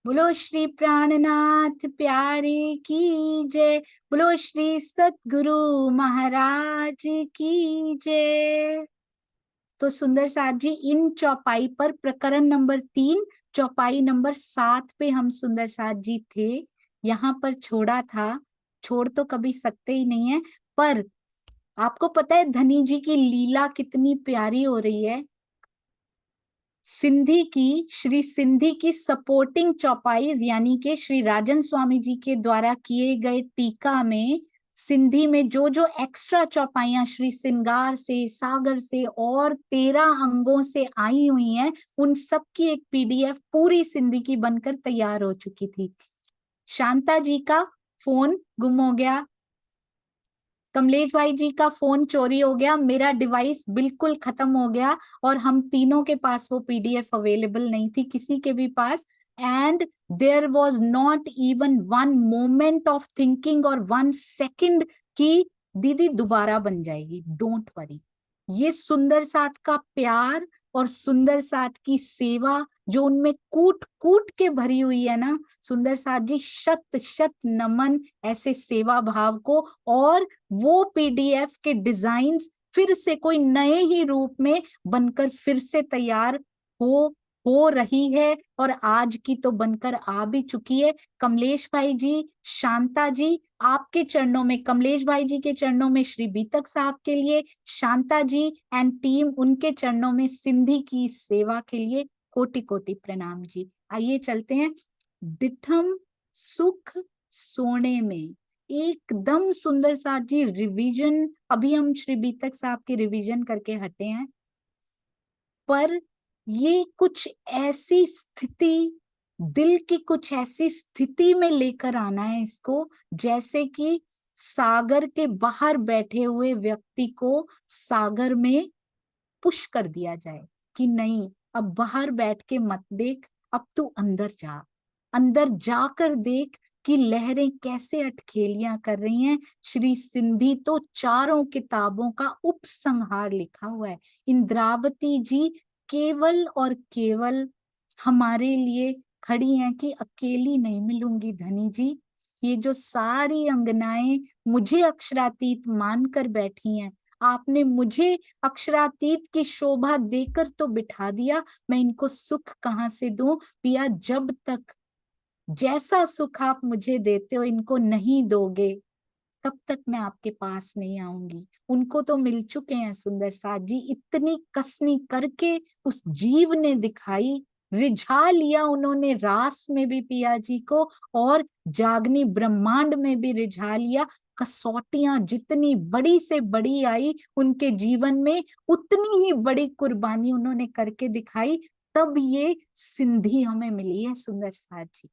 बोलो श्री प्राणनाथ प्यारे की जय। बोलो श्री सतगुरु महाराज की जय। तो सुंदर साथ जी, इन चौपाई पर प्रकरण नंबर 3, चौपाई नंबर 7 पे हम सुंदर साथ जी थे। यहाँ पर छोड़ा था, छोड़ तो कभी सकते ही नहीं है। पर आपको पता है धनी जी की लीला कितनी प्यारी हो रही है। सिंधी की, श्री सिंधी की सपोर्टिंग चौपाईज यानी कि श्री राजन स्वामी जी के द्वारा किए गए टीका में सिंधी में जो जो एक्स्ट्रा चौपाइयां श्री सिंगार से, सागर से और 13 अंगों से आई हुई हैं, उन सब की एक पीडीएफ पूरी सिंधी की बनकर तैयार हो चुकी थी। शांता जी का फोन गुम हो गया, कमलेश भाई जी का फोन चोरी हो गया, मेरा डिवाइस बिल्कुल खत्म हो गया और हम तीनों के पास वो पीडीएफ अवेलेबल नहीं थी, किसी के भी पास। And there was not even one moment of thinking और 1 सेकेंड की दीदी दोबारा बन जाएगी, डोंट वरी। ये सुंदर साथ का प्यार और सुंदर साथ की सेवा जो उनमें कूट कूट के भरी हुई है ना, सुंदर साथ जी शत शत नमन ऐसे सेवा भाव को। और वो पीडीएफ के डिजाइन्स फिर से कोई नए ही रूप में बनकर फिर से तैयार हो रही है और आज की तो बनकर आ भी चुकी है। कमलेश भाई जी, शांता जी, आपके चरणों में, कमलेश भाई जी के चरणों में श्री बीतक साहब के लिए, शांता जी एंड टीम उनके चरणों में सिंधी की सेवा के लिए कोटि कोटि प्रणाम जी। आइए चलते हैं। डिठम सुख सोने में, एकदम सुंदर साथ जी रिवीजन, अभी हम श्री बीतक साहब की रिवीजन करके हटे हैं। पर ये कुछ ऐसी स्थिति, दिल की कुछ ऐसी स्थिति में लेकर आना है इसको, जैसे कि सागर के बाहर बैठे हुए व्यक्ति को सागर में पुश कर दिया जाए कि नहीं, अब बाहर बैठ के मत देख, अब तू अंदर जा, अंदर जाकर देख कि लहरें कैसे अटखेलियां कर रही हैं। श्री सिंधी तो चारों किताबों का उपसंहार लिखा हुआ है। इंद्रावती जी केवल और केवल हमारे लिए खड़ी हैं कि अकेली नहीं मिलूंगी धनी जी। ये जो सारी अंगनाएं मुझे अक्षरातीत मानकर बैठी हैं, आपने मुझे अक्षरातीत की शोभा देकर तो बिठा दिया, मैं इनको सुख कहाँ से दूं पिया। जब तक जैसा सुख आप मुझे देते हो इनको नहीं दोगे, तब तक मैं आपके पास नहीं आऊंगी। उनको तो मिल चुके हैं सुंदर साथ जी, इतनी कसनी करके उस जीव ने दिखाई, रिझा लिया उन्होंने रास में भी पिया जी को और जागनी ब्रह्मांड में भी रिझा लिया। कसौटियां जितनी बड़ी से बड़ी आई उनके जीवन में, उतनी ही बड़ी कुर्बानी उन्होंने करके दिखाई, तब ये सिंधी हमें मिली है सुंदर साथ जी।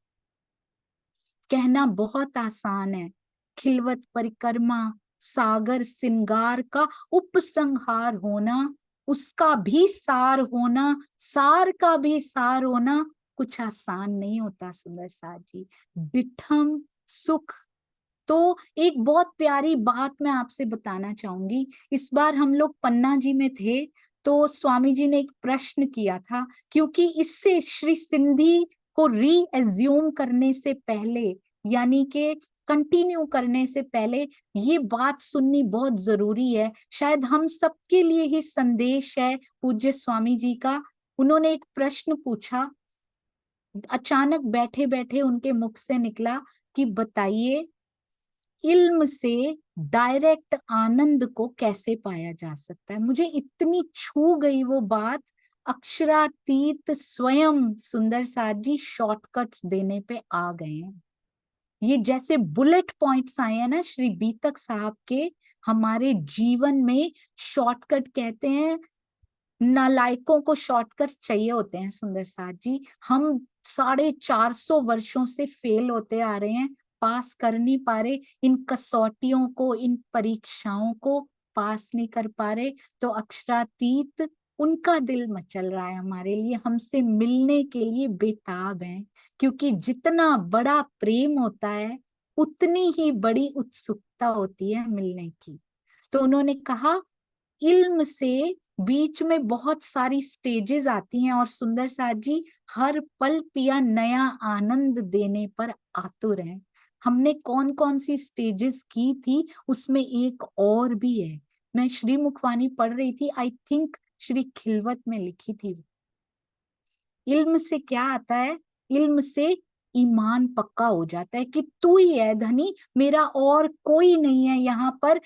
कहना बहुत आसान है, खिलवत परिक्रमा सागर सिंगार का उपसंहार होना, उसका भी सार होना, सार का भी सार होना कुछ आसान नहीं होता सुंदर साथ जी। डिठम सुख। तो एक बहुत प्यारी बात मैं आपसे बताना चाहूंगी। इस बार हम लोग पन्ना जी में थे तो स्वामी जी ने एक प्रश्न किया था, क्योंकि इससे श्री सिंधी को री एज्यूम करने से पहले, यानी कि कंटिन्यू करने से पहले, ये बात सुननी बहुत जरूरी है, शायद हम सबके लिए ही संदेश है पूज्य स्वामी जी का। उन्होंने एक प्रश्न पूछा, अचानक बैठे बैठे उनके मुख से निकला कि बताइए, इल्म से डायरेक्ट आनंद को कैसे पाया जा सकता है। मुझे इतनी छू गई वो बात। अक्षरातीत स्वयं सुंदर साथ जी शॉर्टकट्स देने पे आ गए हैं। ये जैसे बुलेट पॉइंट्स आए हैं ना श्री बीतक साहब के हमारे जीवन में, शॉर्टकट कहते हैं, नालायकों को शॉर्टकट चाहिए होते हैं सुंदर साथ जी। हम 450 वर्षों से फेल होते आ रहे हैं, पास कर नहीं पा रहे, इन कसौटियों को, इन परीक्षाओं को पास नहीं कर पा रहे। तो अक्षरातीत उनका दिल मचल रहा है हमारे लिए, हमसे मिलने के लिए बेताब है, क्योंकि जितना बड़ा प्रेम होता है उतनी ही बड़ी उत्सुकता होती है मिलने की। तो उन्होंने कहा इल्म से बीच में बहुत सारी स्टेजेस आती हैं और सुंदर साथ जी हर पल पिया नया आनंद देने पर आतुर है। हमने कौन कौन सी स्टेजेस की थी, उसमें एक और भी है। मैं श्री मुखवानी पढ़ रही थी, आई थिंक श्री खिलवत में लिखी थी। इल्म से क्या आता है? इल्म से ईमान पक्का हो जाता है कि तू ही है धनी, मेरा और कोई नहीं है यहाँ पर।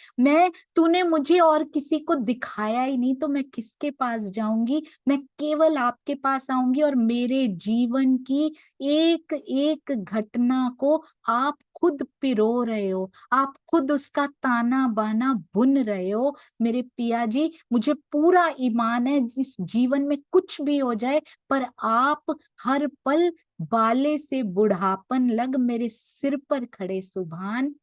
तूने मुझे और किसी को दिखाया ही नहीं, तो मैं किसके पास जाऊंगी? मैं केवल आपके पास आऊंगी और मेरे जीवन की एक एक घटना को आप खुद पिरो रहे हो, आप खुद उसका ताना बाना बुन रहे हो। मेरे पिया जी, मुझे पूरा ईमान है, इस जीवन में कुछ भी हो जाए, पर आप हर पल बाले से बुढ़ापन लग मेरे सिर पर खड़े सुभान।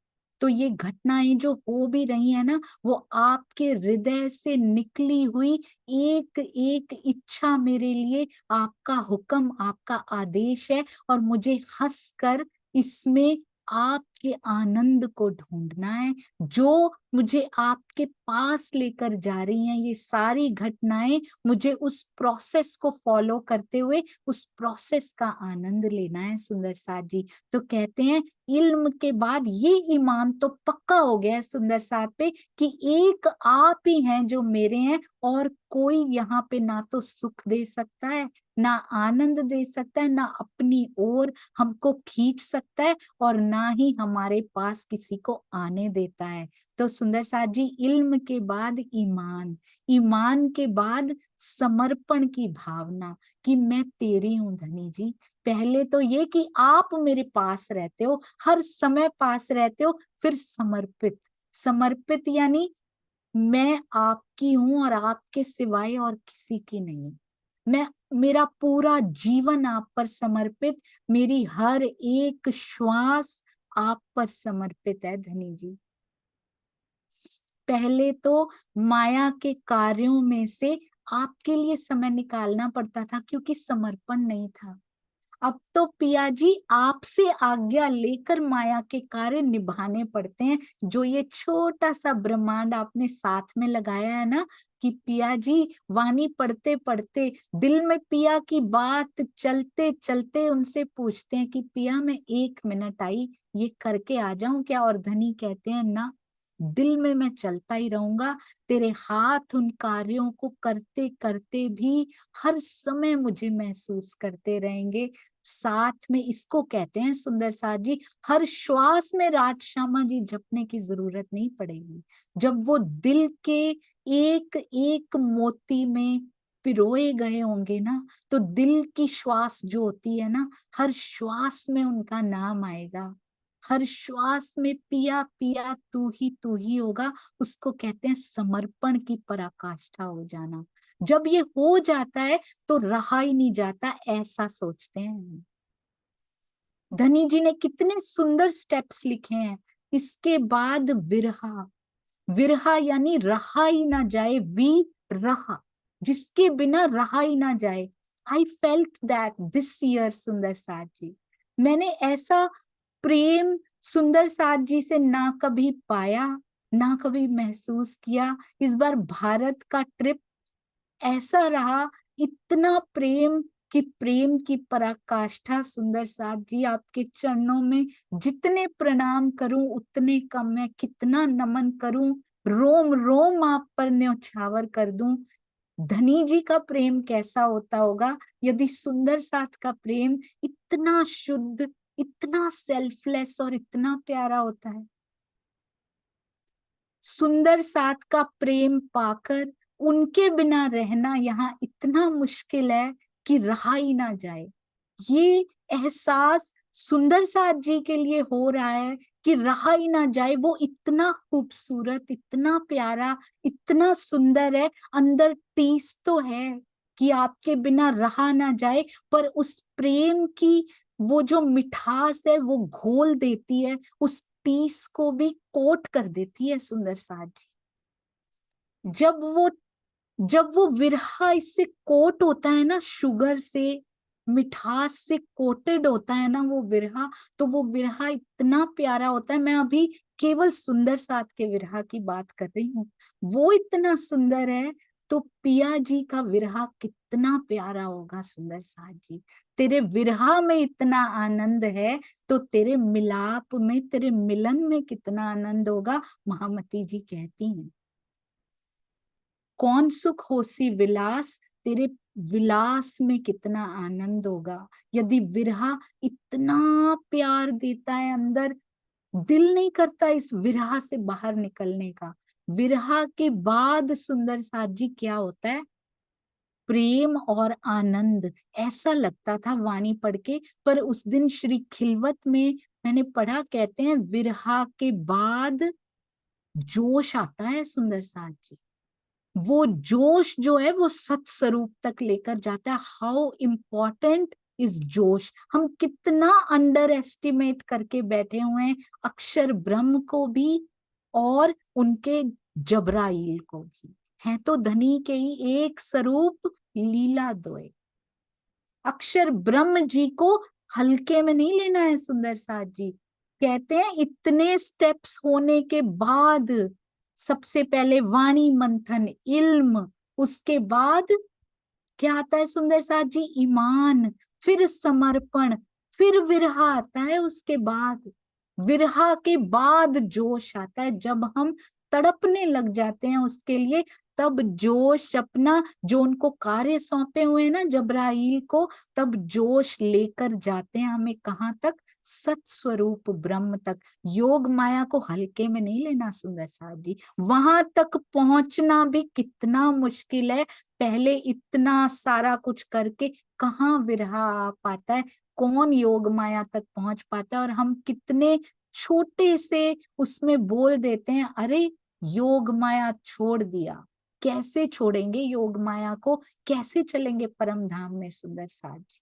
तो ये घटनाएं जो हो भी रही है ना, वो आपके हृदय से निकली हुई एक एक इच्छा मेरे लिए आपका हुक्म, आपका आदेश है। और मुझे हंसकर इसमें आपके आनंद को ढूंढना है। जो मुझे आपके पास लेकर जा रही हैं ये सारी घटनाएं, मुझे उस प्रोसेस को फॉलो करते हुए उस प्रोसेस का आनंद लेना है सुंदर साथ जी। तो कहते हैं इल्म के बाद ये ईमान तो पक्का हो गया है सुंदर साथ पे कि एक आप ही हैं जो मेरे हैं, और कोई यहाँ पे ना तो सुख दे सकता है, ना आनंद दे सकता है, ना अपनी ओर हमको खींच सकता है, और ना ही हमारे पास किसी को आने देता है। तो सुंदर साथ जी, इल्म के बाद ईमान, ईमान के बाद समर्पण की भावना कि मैं तेरी हूं धनी जी। पहले तो ये कि आप मेरे पास रहते हो, हर समय पास रहते हो, फिर समर्पित। समर्पित यानी मैं आपकी हूं और आपके सिवाय और किसी की नहीं। मैं, मेरा पूरा जीवन आप पर समर्पित, मेरी हर एक श्वास आप पर समर्पित है धनी जी। पहले तो माया के कार्यों में से आपके लिए समय निकालना पड़ता था क्योंकि समर्पण नहीं था। अब तो पिया जी आपसे आज्ञा लेकर माया के कार्य निभाने पड़ते हैं। जो ये छोटा सा ब्रह्मांड आपने साथ में लगाया है ना, कि पिया जी वाणी पढ़ते पढ़ते दिल में पिया की बात चलते चलते उनसे पूछते हैं कि पिया मैं 1 मिनट आई, ये करके आ जाऊं क्या? और धनी कहते हैं ना, दिल में मैं चलता ही रहूंगा। तेरे हाथ उन कार्यों को करते करते भी हर समय मुझे महसूस करते रहेंगे। साथ में इसको कहते हैं सुंदर साथ जी, हर श्वास में राज श्यामा जी जपने की जरूरत नहीं पड़ेगी। जब वो दिल के एक एक मोती में पिरोए गए होंगे ना, तो दिल की श्वास जो होती है ना, हर श्वास में उनका नाम आएगा। हर श्वास में पिया पिया तू ही होगा। उसको कहते हैं समर्पण की पराकाष्ठा हो जाना। जब ये हो जाता है तो रहा ही नहीं जाता, ऐसा सोचते हैं। धनी जी ने कितने सुंदर स्टेप्स लिखे हैं। इसके बाद विरहा, विरहा यानी रहा ही ना जाए, वी रहा, जिसके बिना रहा ही ना जाए। I felt that this year सुंदर साथ जी। मैंने ऐसा प्रेम सुंदर साथ जी से ना कभी पाया, ना कभी महसूस किया। इस बार भारत का ट्रिप ऐसा रहा, इतना प्रेम कि प्रेम की पराकाष्ठा सुंदर साथ जी, आपके चरणों में जितने प्रणाम करूं उतने कम है। कितना नमन करूं, रोम रोम आप पर न्यौछावर कर दूं। धनी जी का प्रेम कैसा होता होगा यदि सुंदर साथ का प्रेम इतना शुद्ध, इतना सेल्फलेस और इतना प्यारा होता है। सुंदर साथ का प्रेम पाकर उनके बिना रहना यहाँ इतना मुश्किल है कि रहा ही ना जाए। ये एहसास सुंदर साथ जी के लिए हो रहा है कि रहा ही ना जाए। वो इतना खूबसूरत, इतना प्यारा, इतना सुंदर है। अंदर टीस तो है कि आपके बिना रहा ना जाए, पर उस प्रेम की वो जो मिठास है वो घोल देती है, उस टीस को भी कोट कर देती है सुंदर साथ जी। जब वो विरहा इससे कोट होता है ना, शुगर से, मिठास से कोटेड होता है ना वो विरहा, तो वो विरहा इतना प्यारा होता है। मैं अभी केवल सुंदर साथ के विरहा की बात कर रही हूँ, वो इतना सुंदर है। तो पिया जी का विरहा कितना प्यारा होगा सुंदर साथ जी। तेरे विरहा में इतना आनंद है, तो तेरे मिलाप में, तेरे मिलन में कितना आनंद होगा। महामती जी कहती हैं, कौन सुख होसी विलास, तेरे विलास में कितना आनंद होगा। यदि विरहा इतना प्यार देता है अंदर, दिल नहीं करता इस विरहा से बाहर निकलने का। विरहा के बाद सुंदर साथ जी क्या होता है, प्रेम और आनंद। ऐसा लगता था वाणी पढ़ के, पर उस दिन श्री खिलवत में मैंने पढ़ा, कहते हैं विरहा के बाद जोश आता है सुंदर साथ जी। वो जोश जो है वो सत स्वरूप तक लेकर जाता है। हाउ इम्पोर्टेंट इज जोश। हम कितना अंडर एस्टिमेट करके बैठे हुए हैं अक्षर ब्रह्म को भी और उनके जबराइल को भी। है तो धनी के ही एक स्वरूप, लीला दोए। अक्षर ब्रह्म जी को हल्के में नहीं लेना है सुंदर साथ जी। कहते हैं इतने स्टेप्स होने के बाद, सबसे पहले वाणी मंथन, इल्म, उसके बाद क्या आता है सुंदर साथ जी, ईमान, फिर समर्पण, फिर विरहा आता है उसके बाद। विरहा के बाद जोश आता है, जब हम तड़पने लग जाते हैं उसके लिए, तब जोश अपना, जो उनको कार्य सौंपे हुए हैं ना जबराइल को, तब जोश लेकर जाते हैं हमें कहाँ तक, सत स्वरूप ब्रह्म तक। योग माया को हल्के में नहीं लेना सुंदर साथ जी। वहां तक पहुंचना भी कितना मुश्किल है। पहले इतना सारा कुछ करके कहाँ विरहा आ पाता है, कौन योग माया तक पहुंच पाता है। और हम कितने छोटे से उसमें बोल देते हैं, अरे योग माया छोड़ दिया। कैसे छोड़ेंगे योग माया को, कैसे चलेंगे परम धाम में सुंदर साथ जी।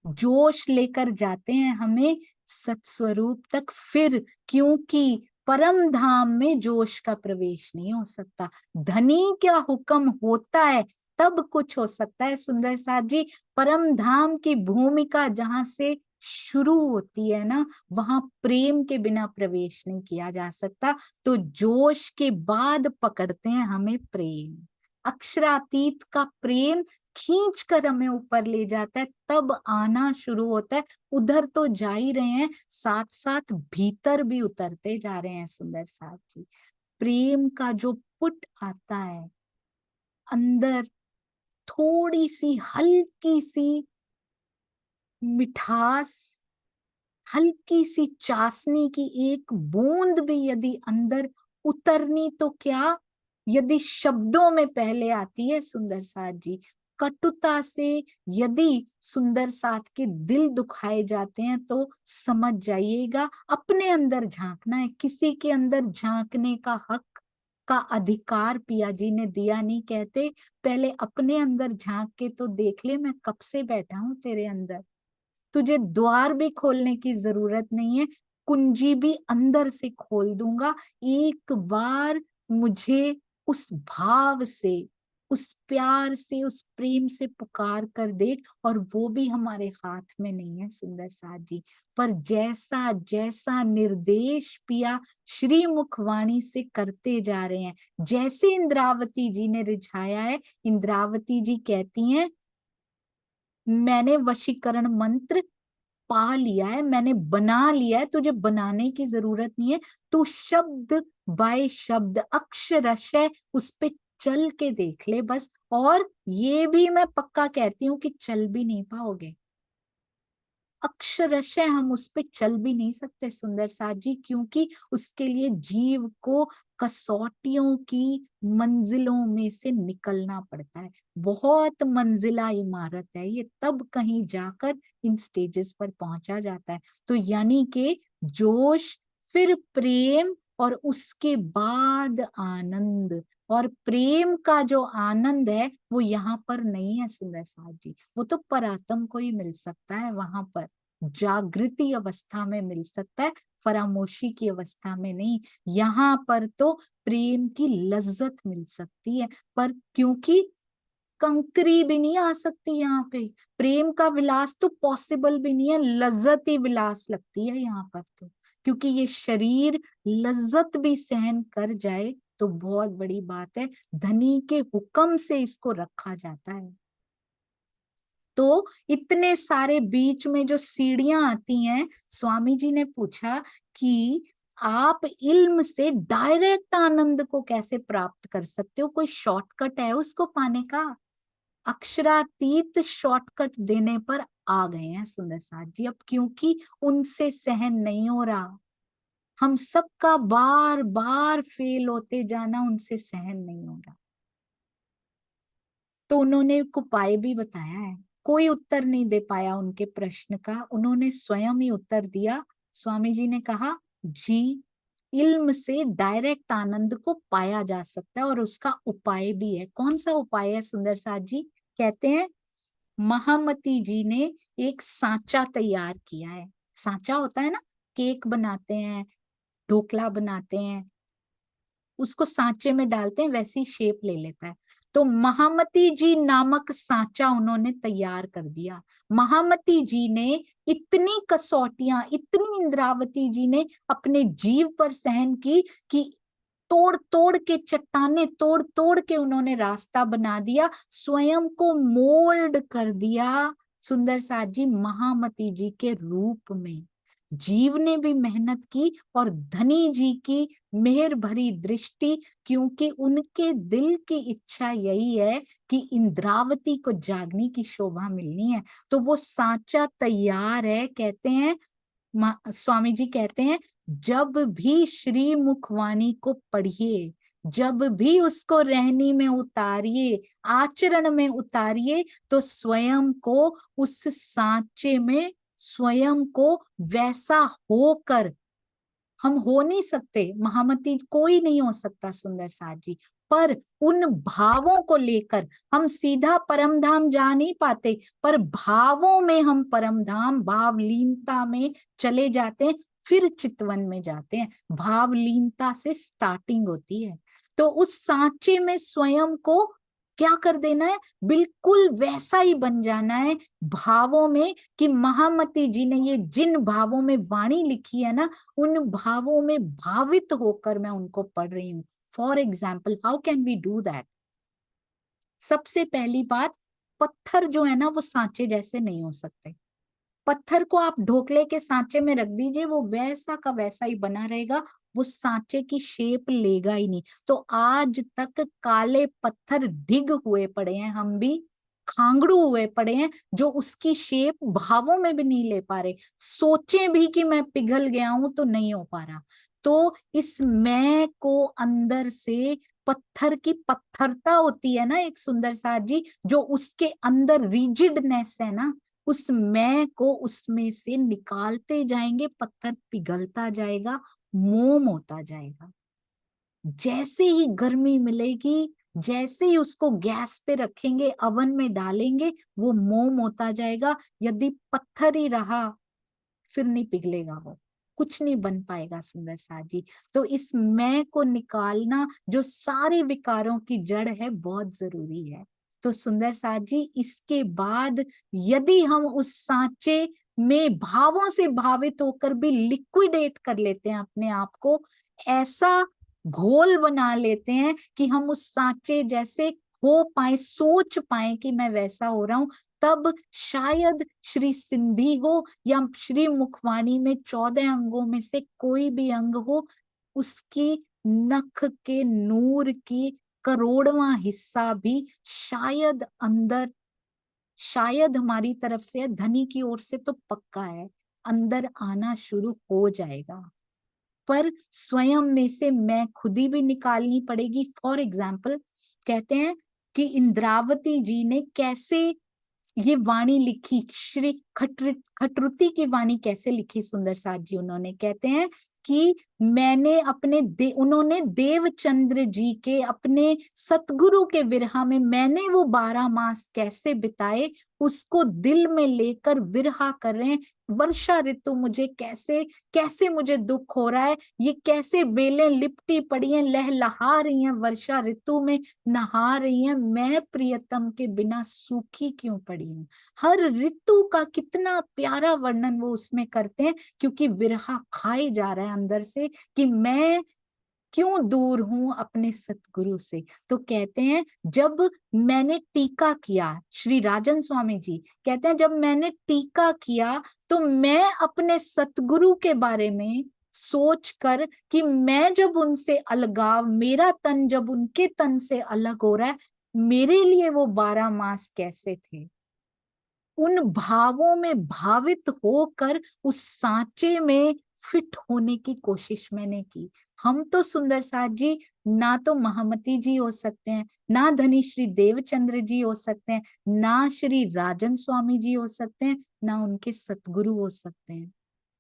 जोश लेकर जाते हैं हमें सत्स्वरूप तक, फिर क्योंकि परम धाम में जोश का प्रवेश नहीं हो सकता। धनी क्या हुक्म होता है तब कुछ हो सकता है सुंदर साथ जी। परम धाम की भूमिका जहां से शुरू होती है ना, वहां प्रेम के बिना प्रवेश नहीं किया जा सकता। तो जोश के बाद पकड़ते हैं हमें प्रेम, अक्षरातीत का प्रेम खींच कर हमें ऊपर ले जाता है, तब आना शुरू होता है। उधर तो जा ही रहे हैं, साथ साथ भीतर भी उतरते जा रहे हैं सुंदर साथ जी। प्रेम का जो पुट आता है अंदर, थोड़ी सी हल्की सी मिठास, हल्की सी चाशनी की एक बूंद भी यदि अंदर उतरनी, तो क्या, यदि शब्दों में पहले आती है सुंदर साथ जी, कटुता से यदि सुंदर साथ के दिल दुखाए जाते हैं, तो समझ जाइएगा अपने अंदर झांकना है। किसी के अंदर झांकने का हक का अधिकार पिया जी ने दिया नहीं। कहते पहले अपने अंदर झांक के तो देख ले, मैं कब से बैठा हूं तेरे अंदर। तुझे द्वार भी खोलने की जरूरत नहीं है, कुंजी भी अंदर से खोल दूंगा। एक बार मुझे उस भाव से, उस प्यार से, उस प्रेम से पुकार कर देख। और वो भी हमारे हाथ में नहीं है सुंदर साथ जी, पर जैसा जैसा निर्देश पिया श्री मुखवाणी से करते जा रहे हैं, जैसे इंद्रावती जी ने रिझाया है। इंद्रावती जी कहती हैं, मैंने वशीकरण मंत्र पा लिया है, मैंने बना लिया है, तुझे बनाने की जरूरत नहीं है। तू शब्द बाय शब्द, अक्षरशः उस पे चल के देख ले बस। और ये भी मैं पक्का कहती हूँ कि चल भी नहीं पाओगे, अक्षरशः हम उस पे चल भी नहीं सकते सुंदर साथ जी, क्योंकि उसके लिए जीव को कसौटियों की मंजिलों में से निकलना पड़ता है। बहुत मंजिला इमारत है ये, तब कहीं जाकर इन स्टेजेस पर पहुंचा जाता है। तो यानी कि जोश, फिर प्रेम, और उसके बाद आनंद। और प्रेम का जो आनंद है वो यहाँ पर नहीं है सुंदर साथ जी, वो तो परात्म को ही मिल सकता है, वहां पर जागृति अवस्था में मिल सकता है, फरामोशी की अवस्था में नहीं। यहाँ पर तो प्रेम की लज्जत मिल सकती है, पर क्योंकि कंकरी भी नहीं आ सकती यहाँ पे। प्रेम का विलास तो पॉसिबल भी नहीं है, लज्जत ही विलास लगती है यहाँ पर तो, क्योंकि ये शरीर लज्जत भी सहन कर जाए तो बहुत बड़ी बात है। धनी के हुक्म से इसको रखा जाता है। तो इतने सारे बीच में जो सीढ़ियां आती हैं, स्वामी जी ने पूछा कि आप इल्म से डायरेक्ट आनंद को कैसे प्राप्त कर सकते हो, कोई शॉर्टकट है उसको पाने का? अक्षरातीत शॉर्टकट देने पर आ गए हैं सुंदर साथ जी अब, क्योंकि उनसे सहन नहीं हो रहा। हम सबका बार बार फेल होते जाना उनसे सहन नहीं हो रहा। तो उन्होंने एक उपाय भी बताया है। कोई उत्तर नहीं दे पाया उनके प्रश्न का, उन्होंने स्वयं ही उत्तर दिया। स्वामी जी ने कहा, जी इल्म से डायरेक्ट आनंद को पाया जा सकता है और उसका उपाय भी है। कौन सा उपाय है सुंदर साथ जी? कहते हैं महामती जी ने एक सांचा तैयार किया है। सांचा होता है ना, केक बनाते हैं, ढोकला बनाते हैं, उसको सांचे में डालते हैं, वैसी शेप ले लेता है। तो महामती जी नामक सांचा उन्होंने तैयार कर दिया। महामती जी ने इतनी कसौटियां, इतनी इंद्रावती जी ने अपने जीव पर सहन की कि तोड़ तोड़ के, चट्टाने तोड़ तोड़ के उन्होंने रास्ता बना दिया, स्वयं को मोल्ड कर दिया सुंदर साथ जी महामती जी के रूप में। जीव ने भी मेहनत की और धनी जी की मेहर भरी दृष्टि, क्योंकि उनके दिल की इच्छा यही है कि इंद्रावती को जागने की शोभा मिलनी है। तो वो सांचा तैयार है। कहते हैं स्वामी जी कहते हैं, जब भी श्री मुखवाणी को पढ़िए, जब भी उसको रहनी में उतारिए, आचरण में उतारिए, तो स्वयं को उस सांचे में, स्वयं को वैसा होकर, हम हो नहीं सकते महामती, कोई नहीं हो सकता सुंदर साथ जी, पर उन भावों को लेकर हम सीधा परम धाम जा नहीं पाते, पर भावों में हम परम धाम, भावलीनता में चले जाते हैं, फिर चितवन में जाते हैं। भावलीनता से स्टार्टिंग होती है। तो उस सांचे में स्वयं को क्या कर देना है? बिल्कुल वैसा ही बन जाना है भावों में, कि महामती जी ने ये जिन भावों में वाणी लिखी है ना, उन भावों में भावित होकर मैं उनको पढ़ रही हूँ। For example, how can we do that? सबसे पहली बात, पत्थर जो है ना वो सांचे जैसे नहीं हो सकते। पत्थर को आप ढोकले के सांचे में रख दीजिए, वो वैसा का वैसा ही बना रहेगा, वो सांचे की शेप लेगा ही नहीं। तो आज तक काले पत्थर ढिग हुए पड़े हैं, हम भी खांगड़ू हुए पड़े हैं, जो उसकी शेप भावों में भी नहीं ले पा रहे। सोचे भी कि मैं पिघल गया हूं तो नहीं हो पा रहा। तो इस मैं को अंदर से, पत्थर की पत्थरता होती है ना एक सुंदर साथ जी, जो उसके अंदर रिजिडनेस है ना, उस मैं को उसमें से निकालते जाएंगे, पत्थर पिघलता जाएगा, मोम होता जाएगा। जैसे ही गर्मी मिलेगी, जैसे ही उसको गैस पे रखेंगे, अवन में डालेंगे, वो मोम होता जाएगा। यदि पत्थर ही रहा, फिर नहीं पिघलेगा, वो कुछ नहीं बन पाएगा सुंदर साथ जी। तो इस मैं को निकालना, जो सारे विकारों की जड़ है, बहुत जरूरी है। तो सुंदर साथ जी, इसके बाद यदि हम उस सांचे में भावों से भावित होकर भी लिक्विडेट कर लेते हैं अपने आप को, ऐसा घोल बना लेते हैं कि हम उस सांचे जैसे हो पाए, सोच पाए कि मैं वैसा हो रहा हूं, तब शायद श्री सिंधी हो या श्री मुखवाणी में 14 अंगों में से कोई भी अंग हो, उसकी नख के नूर की करोड़वां हिस्सा भी शायद अंदर, शायद हमारी तरफ से है, धनी की ओर से तो पक्का है, अंदर आना शुरू हो जाएगा। पर स्वयं में से मैं खुद ही भी निकालनी पड़ेगी। फॉर एग्जाम्पल, कहते हैं कि इंद्रावती जी ने कैसे ये वाणी लिखी, श्री खटरुती की वाणी कैसे लिखी सुंदर साथ जी, उन्होंने कहते हैं कि मैंने उन्होंने देवचंद्र जी के, अपने सतगुरु के विरहा में मैंने वो 12 मास कैसे बिताए, उसको दिल में लेकर विरहा कर रहे हैं। वर्षा ऋतु मुझे कैसे कैसे मुझे दुख हो रहा है, ये कैसे बेलें लिपटी पड़ी हैं, लहलहा रही हैं, वर्षा ऋतु में नहा रही हैं, मैं प्रियतम के बिना सूखी क्यों पड़ी हूँ। हर ऋतु का कितना प्यारा वर्णन वो उसमें करते हैं, क्योंकि विरहा खाए जा रहा है अंदर से कि मैं क्यों दूर हूं अपने सतगुरु से। तो कहते हैं जब मैंने टीका किया, श्री राजन स्वामी जी कहते हैं जब मैंने टीका किया तो मैं अपने सतगुरु के बारे में सोच कर कि मैं जब उनसे अलगाव, मेरा तन जब उनके तन से अलग हो रहा है, मेरे लिए वो 12 मास कैसे थे, उन भावों में भावित होकर उस सांचे में फिट होने की कोशिश मैंने की। हम तो सुंदर साथ जी ना तो महामती जी हो सकते हैं, ना धनी श्री देवचंद्र जी हो सकते हैं, ना श्री राजन स्वामी जी हो सकते हैं, ना उनके सतगुरु हो सकते हैं।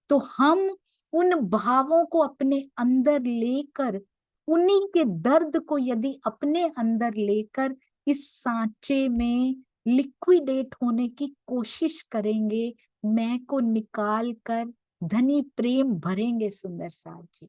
तो हम उन भावों को अपने अंदर लेकर, उन्हीं के दर्द को यदि अपने अंदर लेकर इस सांचे में लिक्विडेट होने की कोशिश करेंगे, मैं को निकाल कर धनी प्रेम भरेंगे सुंदर साथ जी।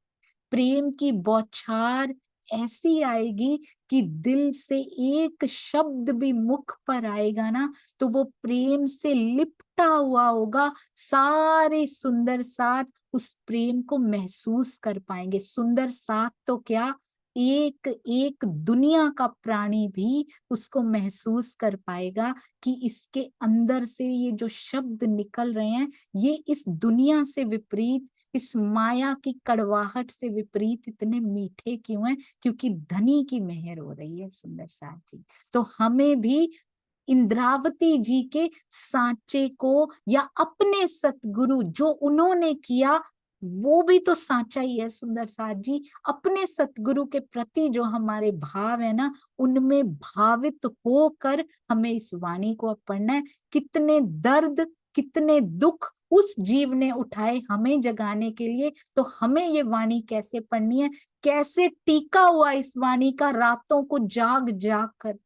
प्रेम की बौछार ऐसी आएगी कि दिल से एक शब्द भी मुख पर आएगा ना, तो वो प्रेम से लिपटा हुआ होगा। सारे सुंदर साथ उस प्रेम को महसूस कर पाएंगे। सुंदर साथ तो क्या, एक एक दुनिया का प्राणी भी उसको महसूस कर पाएगा कि इसके अंदर से ये जो शब्द निकल रहे हैं, ये इस दुनिया से विपरीत, इस माया की कड़वाहट से विपरीत इतने मीठे क्यों हैं, क्योंकि धनी की मेहर हो रही है सुंदर साथ जी। तो हमें भी इंद्रावती जी के सांचे को, या अपने सतगुरु जो उन्होंने किया, वो भी तो सांचा ही है सुंदर साथ जी। अपने सतगुरु के प्रति जो हमारे भाव है ना, उनमें भावित होकर हमें इस वाणी को पढ़ना है। कितने दर्द, कितने दुख उस जीव ने उठाए हमें जगाने के लिए, तो हमें ये वाणी कैसे पढ़नी है, कैसे टीका हुआ इस वाणी का रातों को जाग जाग कर।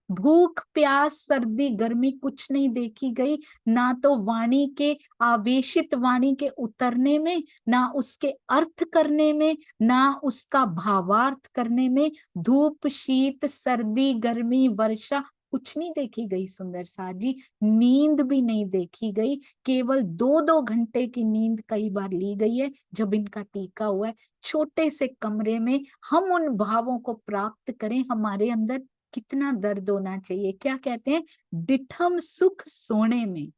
भूख प्यास सर्दी गर्मी कुछ नहीं देखी गई, ना तो वाणी के, आवेशित वाणी के उतरने में, ना उसके अर्थ करने में, ना उसका भावार्थ करने में। धूप शीत सर्दी गर्मी वर्षा कुछ नहीं देखी गई सुंदर साथ जी। नींद भी नहीं देखी गई, केवल 2-2 घंटे की नींद कई बार ली गई है जब इनका टीका हुआ है। छोटे से कमरे में हम उन भावों को प्राप्त करें, हमारे अंदर कितना दर्द होना चाहिए। क्या कहते हैं, डिठम सुख सोने में,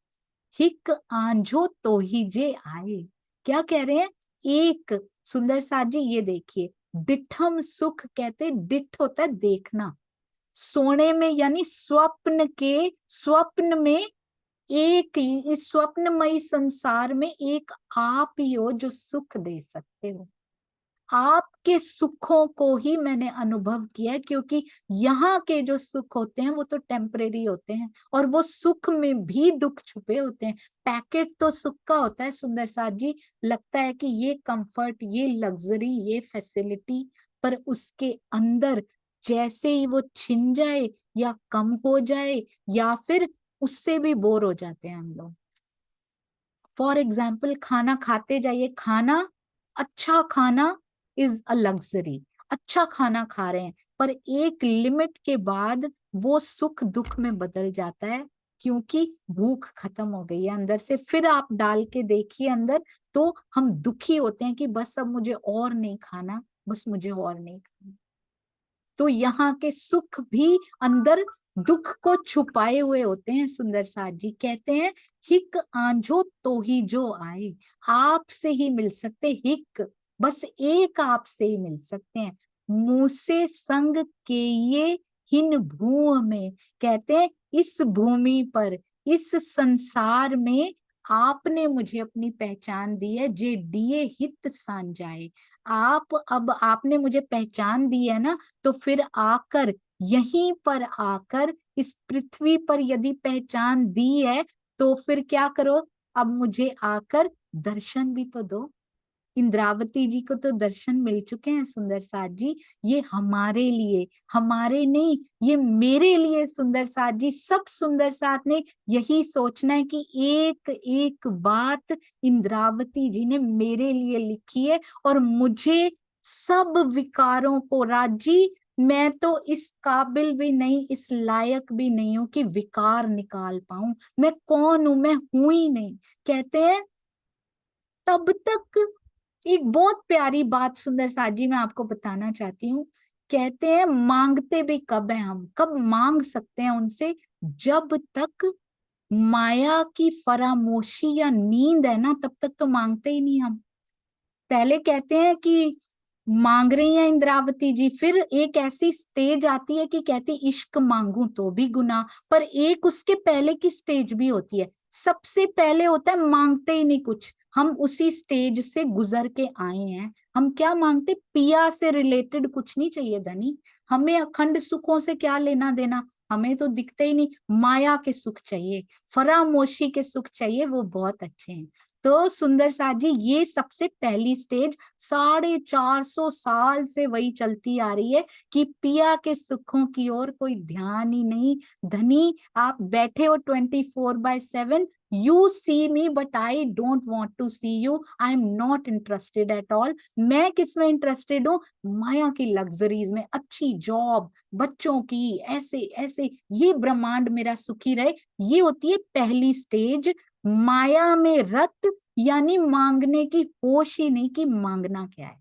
हिक आंझो तो ही जे आए। क्या कह रहे हैं, एक सुंदर साथ जी ये देखिए, डिठम सुख कहते, डिठ होता है देखना, सोने में यानी स्वप्न के, स्वप्न में एक ही, इस स्वप्नमयी संसार में एक आप ही हो जो सुख दे सकते हो। आपके सुखों को ही मैंने अनुभव किया है, क्योंकि यहाँ के जो सुख होते हैं वो तो टेम्परेरी होते हैं, और वो सुख में भी दुख छुपे होते हैं। पैकेट तो सुख का होता है सुंदर साथ जी, लगता है कि ये कंफर्ट, ये लग्जरी, ये फैसिलिटी, पर उसके अंदर जैसे ही वो छिन जाए या कम हो जाए, या फिर उससे भी बोर हो जाते हैं हम लोग। फॉर एग्जाम्पल, खाना खाते जाइए, खाना, अच्छा खाना इज अ लग्जरी, अच्छा खाना खा रहे हैं, पर एक लिमिट के बाद वो सुख दुख में बदल जाता है, क्योंकि भूख खत्म हो गई है अंदर से। फिर आप डाल के देखिए अंदर, तो हम दुखी होते हैं कि बस अब मुझे और नहीं खाना, बस मुझे और नहीं खाना। तो यहाँ के सुख भी अंदर दुख को छुपाए हुए होते हैं। सुंदर साथ जी कहते हैं, हिक आंझो तो ही जो आए, आपसे ही मिल सकते, हिक बस एक आपसे ही मिल सकते हैं। मुझसे संग के ये हिन भूमि में, कहते हैं इस भूमि पर, इस संसार में आपने मुझे अपनी पहचान दी है, जे दिए हित सान जाए। आप, अब आपने मुझे पहचान दी है ना, तो फिर आकर, यहीं पर आकर, इस पृथ्वी पर यदि पहचान दी है, तो फिर क्या करो, अब मुझे आकर दर्शन भी तो दो। इंद्रावती जी को तो दर्शन मिल चुके हैं सुंदर साथ जी, ये हमारे लिए, हमारे नहीं, ये मेरे लिए सुंदर साथ जी, सब सुंदर साथ ने यही सोचना है कि एक एक बात इंद्रावती जी ने मेरे लिए लिखी है और मुझे सब विकारों को, राजी मैं तो इस काबिल भी नहीं, इस लायक भी नहीं हूं कि विकार निकाल पाऊं। मैं कौन हूं, मैं हूं ही नहीं। कहते हैं तब तक, एक बहुत प्यारी बात सुंदर साथ जी मैं आपको बताना चाहती हूँ। कहते हैं मांगते भी कब है, हम कब मांग सकते हैं उनसे, जब तक माया की फरामोशी या नींद है ना, तब तक तो मांगते ही नहीं हम। पहले कहते हैं कि मांग रही हैं इंद्रावती जी, फिर एक ऐसी स्टेज आती है कि कहती इश्क मांगू तो भी गुनाह, पर एक उसके पहले की स्टेज भी होती है। सबसे पहले होता है मांगते ही नहीं कुछ, हम उसी स्टेज से गुजर के आए हैं। हम क्या मांगते, पिया से रिलेटेड कुछ नहीं चाहिए धनी, हमें अखंड सुखों से क्या लेना देना, हमें तो दिखते ही नहीं, माया के सुख चाहिए, फरामोशी के सुख चाहिए, वो बहुत अच्छे हैं। तो सुंदर साथ जी ये सबसे पहली स्टेज 450 साल से वही चलती आ रही है कि पिया के सुखों की ओर कोई ध्यान ही नहीं। धनी आप बैठे हो 24/7, you see me but I don't want to see you, I am not interested at all. मैं किसमें इंटरेस्टेड हूँ, माया की लग्जरीज में, अच्छी जॉब, बच्चों की, ऐसे ऐसे, ये ब्रह्मांड मेरा सुखी रहे। ये होती है पहली स्टेज, माया में रत, यानी मांगने की होश ही नहीं कि मांगना क्या है।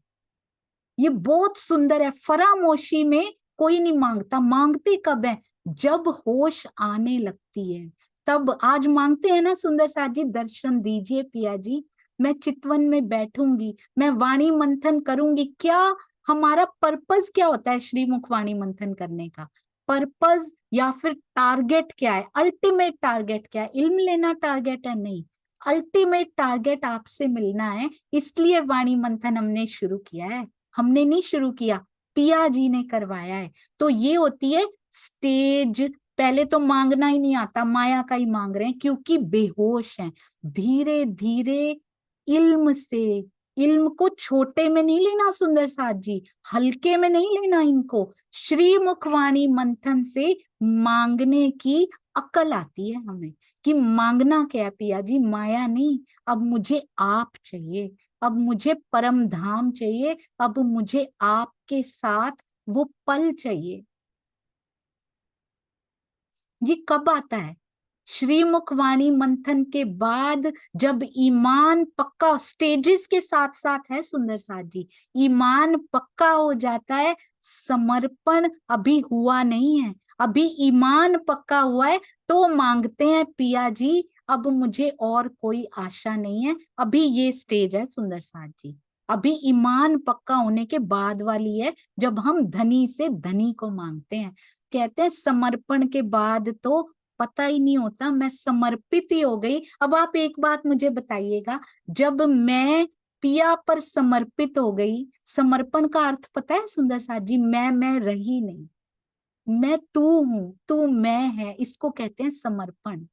ये बहुत सुंदर है। फरामोशी में कोई नहीं मांगता, मांगते कब है, जब होश आने लगती है तब। आज मांगते हैं ना सुंदर साथ जी, दर्शन दीजिए पिया जी, मैं चितवन में बैठूंगी, मैं वाणी मंथन करूंगी। क्या हमारा पर्पस क्या होता है श्रीमुख वाणी मंथन करने का, पर्पस या फिर टारगेट क्या है, अल्टीमेट टारगेट क्या है, इल्म लेना टारगेट है? नहीं, अल्टीमेट टारगेट आपसे मिलना है। इसलिए वाणी मंथन हमने शुरू किया है, हमने नहीं शुरू किया, पिया जी ने करवाया है। तो ये होती है स्टेज। पहले तो मांगना ही नहीं आता, माया का ही मांग रहे हैं क्योंकि बेहोश हैं। धीरे धीरे इल्म से, इल्म को छोटे में नहीं लेना सुंदर साथ जी, हल्के में नहीं लेना इनको, श्रीमुख वाणी मंथन से मांगने की अकल आती है हमें कि मांगना क्या है पिया जी, माया नहीं, अब मुझे आप चाहिए, अब मुझे परम धाम चाहिए, अब मुझे आपके साथ वो पल चाहिए। ये कब आता है, श्रीमुख वाणी मंथन के बाद, जब ईमान पक्का, स्टेजेस के साथ साथ है सुंदर साथ जी, ईमान पक्का हो जाता है, समर्पण अभी हुआ नहीं है, अभी ईमान पक्का हुआ है, तो मांगते हैं पिया जी अब मुझे और कोई आशा नहीं है। अभी ये स्टेज है सुंदर साथ जी, अभी ईमान पक्का होने के बाद वाली है, जब हम धनी से धनी को मांगते हैं। कहते हैं समर्पण के बाद तो पता ही नहीं होता, मैं समर्पित ही हो गई। अब आप एक बात मुझे बताइएगा, जब मैं पिया पर समर्पित हो गई, समर्पण का अर्थ पता है सुंदर साथ जी, मैं रही नहीं, मैं तू हूं, तू मैं है, इसको कहते हैं समर्पण।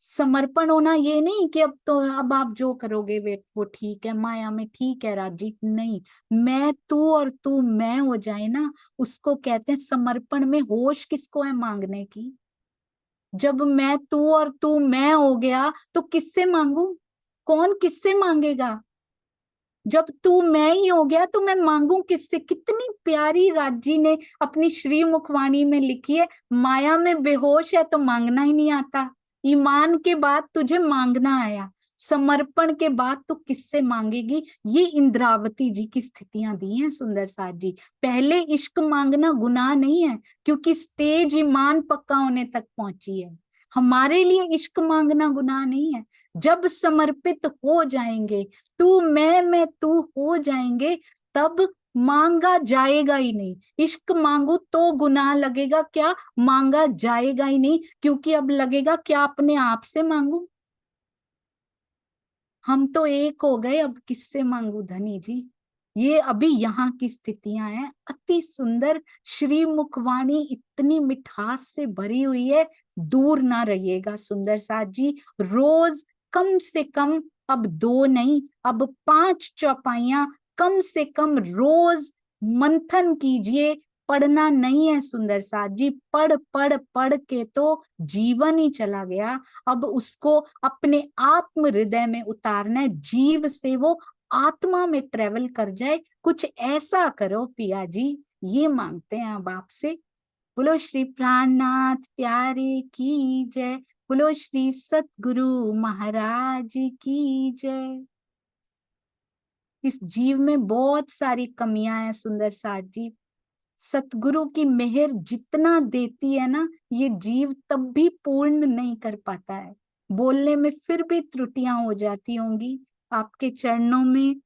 समर्पण होना ये नहीं कि अब तो, अब आप जो करोगे वे वो ठीक है, माया में ठीक है राजी, नहीं, मैं तू और तू मैं हो जाए ना, उसको कहते हैं समर्पण। में होश किसको है मांगने की, जब मैं तू और तू मैं हो गया तो किससे मांगू, कौन किससे मांगेगा, जब तू मैं ही हो गया तो मैं मांगू किससे। कितनी प्यारी राजी ने अपनी श्रीमुख वाणी में लिखी है, माया में बेहोश है तो मांगना ही नहीं आता, ईमान के बाद तुझे मांगना आया, समर्पण के बाद तो किससे मांगेगी। ये इंद्रावती जी की स्थितियां दी हैं सुंदर साथ जी। पहले इश्क मांगना गुनाह नहीं है क्योंकि स्टेज ईमान पक्का होने तक पहुंची है, हमारे लिए इश्क मांगना गुनाह नहीं है। जब समर्पित हो जाएंगे, तू मैं तू हो जाएंगे, तब मांगा जाएगा ही नहीं। इश्क मांगू तो गुनाह लगेगा क्या, मांगा जाएगा ही नहीं, क्योंकि अब लगेगा क्या अपने आप से मांगू, हम तो एक हो गए, अब किससे मांगू धनी जी। ये अभी यहाँ की स्थितियां हैं, अति सुंदर श्रीमुख वाणी इतनी मिठास से भरी हुई है। दूर ना रहिएगा सुंदर साथ जी, रोज कम से कम अब 2 नहीं, अब 5 चौपाइयां कम से कम रोज मंथन कीजिए। पढ़ना नहीं है सुंदर साथ जी, पढ़ पढ़ पढ़ के तो जीवन ही चला गया। अब उसको अपने आत्म हृदय में उतारना है, जीव से वो आत्मा में ट्रेवल कर जाए। कुछ ऐसा करो पिया जी, ये मांगते हैं अब आपसे। बोलो श्री प्राणनाथ प्यारे की जय, बोलो श्री सतगुरु महाराज की जय। इस जीव में बहुत सारी कमियां हैं सुंदर साथ जी। सतगुरु की मेहर जितना देती है ना, ये जीव तब भी पूर्ण नहीं कर पाता है। बोलने में फिर भी त्रुटियां हो जाती होंगी। आपके चरणों में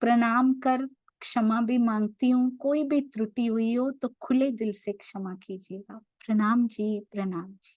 प्रणाम कर क्षमा भी मांगती हूँ। कोई भी त्रुटि हुई हो तो खुले दिल से क्षमा कीजिएगा। प्रणाम जी, प्रणाम जी।